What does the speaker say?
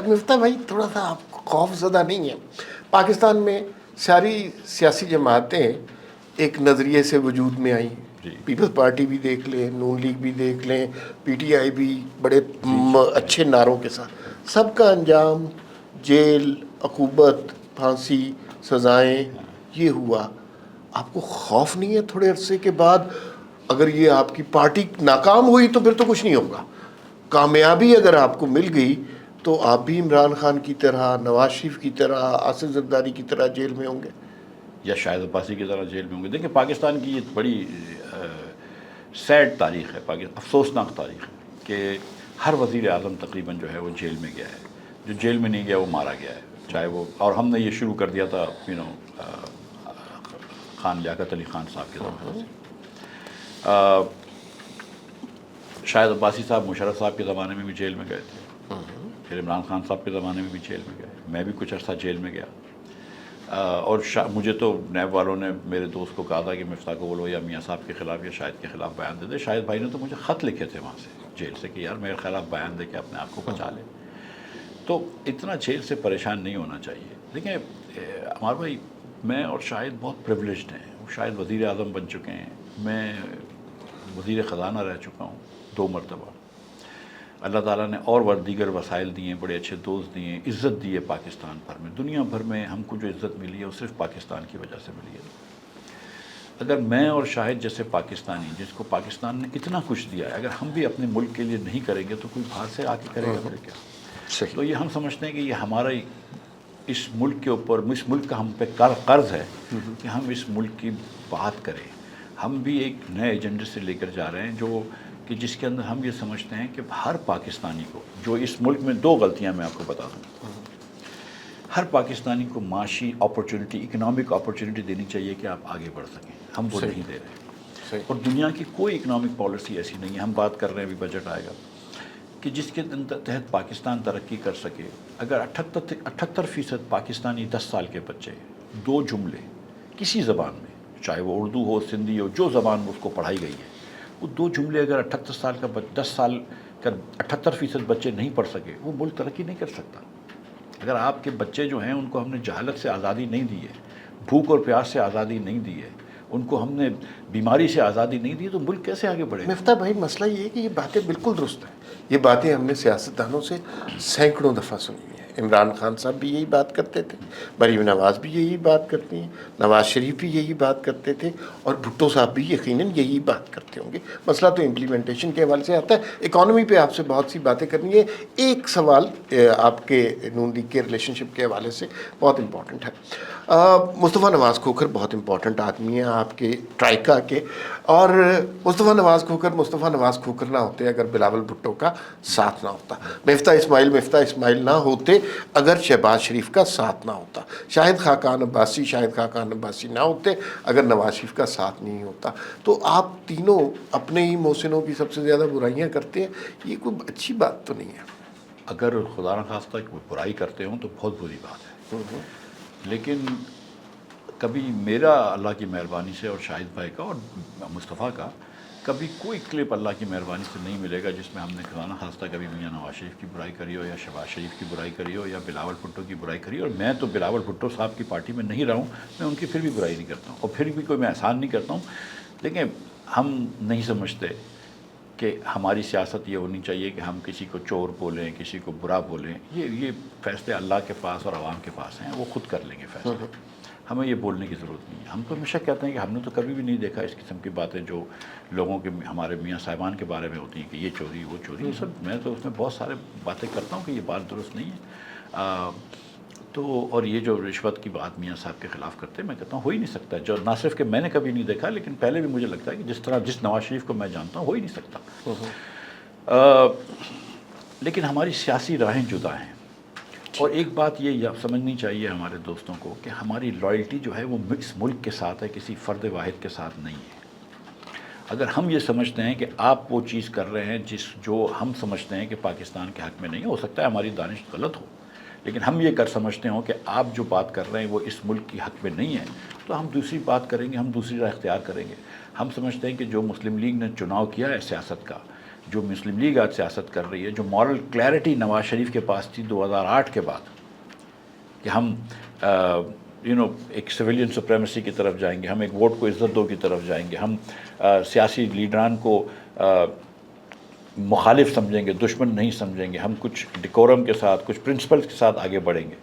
مفتاح بھائی تھوڑا سا آپ کو خوف زدہ نہیں ہے؟ پاکستان میں ساری سیاسی جماعتیں ایک نظریے سے وجود میں آئیں. پیپلز پارٹی بھی دیکھ لیں, نون لیگ بھی دیکھ لیں, پی ٹی آئی بھی بڑے اچھے نعروں کے ساتھ, سب کا انجام جیل, عقوبت, پھانسی, سزائیں یہ ہوا. آپ کو خوف نہیں ہے تھوڑے عرصے کے بعد اگر یہ آپ کی پارٹی ناکام ہوئی تو پھر تو کچھ نہیں ہوگا, کامیابی اگر آپ کو مل گئی تو آپ بھی عمران خان کی طرح, نواز شریف کی طرح, آصف زرداری کی طرح جیل میں ہوں گے یا شاہد عباسی کی طرح جیل میں ہوں گے؟ دیکھیں پاکستان کی یہ بڑی سیڈ تاریخ ہے, افسوسناک تاریخ ہے کہ ہر وزیر اعظم تقریباً جو ہے وہ جیل میں گیا ہے. جو جیل میں نہیں گیا وہ مارا گیا ہے, چاہے وہ, اور ہم نے یہ شروع کر دیا تھا خان لیاقت علی خان صاحب کے زمانے سے. شاہد عباسی صاحب مشرف صاحب کے زمانے میں بھی جیل میں گئے تھے, پھر عمران خان صاحب کے زمانے میں بھی جیل میں گئے, میں بھی کچھ عرصہ جیل میں گیا. اور مجھے تو نیب والوں نے میرے دوست کو کہا تھا کہ مفتاح کو بولو یا میاں صاحب کے خلاف یا شاہد کے خلاف بیان دے دے. شاہد بھائی نے تو مجھے خط لکھے تھے وہاں سے جیل سے کہ یار میرے خلاف بیان دے کے اپنے آپ کو بچا لے. تو اتنا جیل سے پریشان نہیں ہونا چاہیے. دیکھیں عمار بھائی, میں اور شاہد بہت پریولیجڈ ہیں. شاید وزیر اعظم بن چکے ہیں, میں وزیر خزانہ رہ چکا ہوں 2 مرتبہ. اللہ تعالیٰ نے اور دیگر وسائل دیے, بڑے اچھے دوست دیے, عزت دی ہے پاکستان بھر میں. دنیا بھر میں ہم کو جو عزت ملی ہے وہ صرف پاکستان کی وجہ سے ملی ہے. اگر میں اور شاہد جیسے پاکستانی, جس کو پاکستان نے اتنا کچھ دیا ہے, اگر ہم بھی اپنے ملک کے لیے نہیں کریں گے تو کوئی باہر سے آ کے کرے گا پھر کیا؟ تو یہ ہم سمجھتے ہیں کہ یہ ہمارا اس ملک کے اوپر, اس ملک کا ہم پہ قرض ہے کہ ہم اس ملک کی بات کریں. ہم بھی ایک نئے ایجنڈے سے لے کر جا رہے ہیں جو کہ جس کے اندر ہم یہ سمجھتے ہیں کہ ہر پاکستانی کو, جو اس ملک میں 2 غلطیاں میں آپ کو بتا دوں, ہر پاکستانی کو معاشی اپرچونٹی, اکنامک اپرچونٹی دینی چاہیے کہ آپ آگے بڑھ سکیں. ہم وہ نہیں دے رہے, اور دنیا کی کوئی اکنامک پالیسی ایسی نہیں ہے. ہم بات کر رہے ہیں, ابھی بجٹ آئے گا, کہ جس کے تحت پاکستان ترقی کر سکے. اگر 78% پاکستانی 10 سال کے بچے 2 جملے کسی زبان میں, چاہے وہ اردو ہو, سندھی ہو, جو زبان میں اس کو پڑھائی گئی ہے, وہ 2 جملے اگر 10 سال کا 78% بچے نہیں پڑھ سکے, وہ ملک ترقی نہیں کر سکتا. اگر آپ کے بچے جو ہیں ان کو ہم نے جہالت سے آزادی نہیں دی ہے, بھوک اور پیاس سے آزادی نہیں دی ہے, ان کو ہم نے بیماری سے آزادی نہیں دی, تو ملک کیسے آگے بڑھے گا؟ مفتاح بھائی مسئلہ یہ ہے کہ یہ باتیں بالکل درست ہیں. یہ باتیں ہم نے سیاستدانوں سے سینکڑوں دفعہ سنی ہیں. عمران خان صاحب بھی یہی بات کرتے تھے, مریم نواز بھی یہی بات کرتی ہیں, نواز شریف بھی یہی بات کرتے تھے, اور بھٹو صاحب بھی یقیناً یہی بات کرتے ہوں گے. مسئلہ تو امپلیمنٹیشن کے حوالے سے آتا ہے. اکانومی پہ آپ سے بہت سی باتیں کرنی ہے. ایک سوال آپ کے نون لیگ کے ریلیشن شپ کے حوالے سے بہت امپورٹنٹ ہے. مصطفیٰ نواز کھوکھر بہت امپورٹنٹ آدمی ہیں آپ کے ٹرائیکا کے, اور مصطفیٰ نواز کھوکھر نہ ہوتے اگر بلاول بھٹو کا ساتھ نہ ہوتا, مفتاح اسماعیل نہ ہوتے اگر شہباز شریف کا ساتھ نہ ہوتا, شاہد خاقان عباسی نہ ہوتے اگر نواز شریف کا ساتھ نہیں ہوتا. تو آپ تینوں اپنے ہی محسنوں کی سب سے زیادہ برائیاں کرتے ہیں, یہ کوئی اچھی بات تو نہیں ہے. اگر خدا نخواستہ کوئی برائی کرتے ہوں تو بہت بری بات ہے, لیکن کبھی میرا اللہ کی مہربانی سے اور شاہد بھائی کا اور مصطفیٰ کا کبھی کوئی کلپ اللہ کی مہربانی سے نہیں ملے گا جس میں ہم نے خدا نخواستہ کبھی میاں نواز شریف کی برائی کری ہو, یا شہباز شریف کی برائی کری ہو, یا بلاول بھٹو کی برائی کری ہو. اور میں تو بلاول بھٹو صاحب کی پارٹی میں نہیں رہا ہوں, میں ان کی پھر بھی برائی نہیں کرتا ہوں, اور پھر بھی کوئی میں احسان نہیں کرتا ہوں. دیکھیں ہم نہیں سمجھتے کہ ہماری سیاست یہ ہونی چاہیے کہ ہم کسی کو چور بولیں, کسی کو برا بولیں. یہ فیصلے اللہ کے پاس اور عوام کے پاس ہیں, وہ خود کر لیں گے فیصلے. ہمیں یہ بولنے کی ضرورت نہیں ہے. ہم تو ہمیشہ کہتے ہیں کہ ہم نے تو کبھی بھی نہیں دیکھا اس قسم کی باتیں جو لوگوں کے, ہمارے میاں صاحبان کے بارے میں ہوتی ہیں کہ یہ چوری وہ چوری, یہ سب میں تو اس میں بہت سارے باتیں کرتا ہوں کہ یہ بات درست نہیں ہے. تو اور یہ جو رشوت کی بات میاں صاحب کے خلاف کرتے ہیں, میں کہتا ہوں ہو ہی نہیں سکتا. جو نہ صرف کہ میں نے کبھی نہیں دیکھا, لیکن پہلے بھی مجھے لگتا ہے کہ جس نواز شریف کو میں جانتا ہوں ہو ہی نہیں سکتا. لیکن ہماری سیاسی راہیں جدا ہیں. اور ایک بات یہ سمجھنی چاہیے ہمارے دوستوں کو کہ ہماری لائلٹی جو ہے وہ اس ملک کے ساتھ ہے, کسی فرد واحد کے ساتھ نہیں ہے. اگر ہم یہ سمجھتے ہیں کہ آپ وہ چیز کر رہے ہیں جو ہم سمجھتے ہیں کہ پاکستان کے حق میں نہیں, ہو سکتا ہے ہماری دانش غلط ہو, لیکن ہم یہ سمجھتے ہوں کہ آپ جو بات کر رہے ہیں وہ اس ملک کی حق میں نہیں ہے, تو ہم دوسری بات کریں گے, ہم دوسری راہ اختیار کریں گے. ہم سمجھتے ہیں کہ جو مسلم لیگ نے چناؤ کیا ہے سیاست کا, جو مسلم لیگ آج سیاست کر رہی ہے، جو مورل کلیئرٹی نواز شریف کے پاس تھی 2008 کے بعد کہ ہم ایک سویلین سپریمیسی کی طرف جائیں گے، ہم ایک ووٹ کو عزت دو کی طرف جائیں گے، ہم سیاسی لیڈران کو مخالف سمجھیں گے، دشمن نہیں سمجھیں گے، ہم کچھ ڈیکورم کے ساتھ، کچھ پرنسپلز کے ساتھ آگے بڑھیں گے.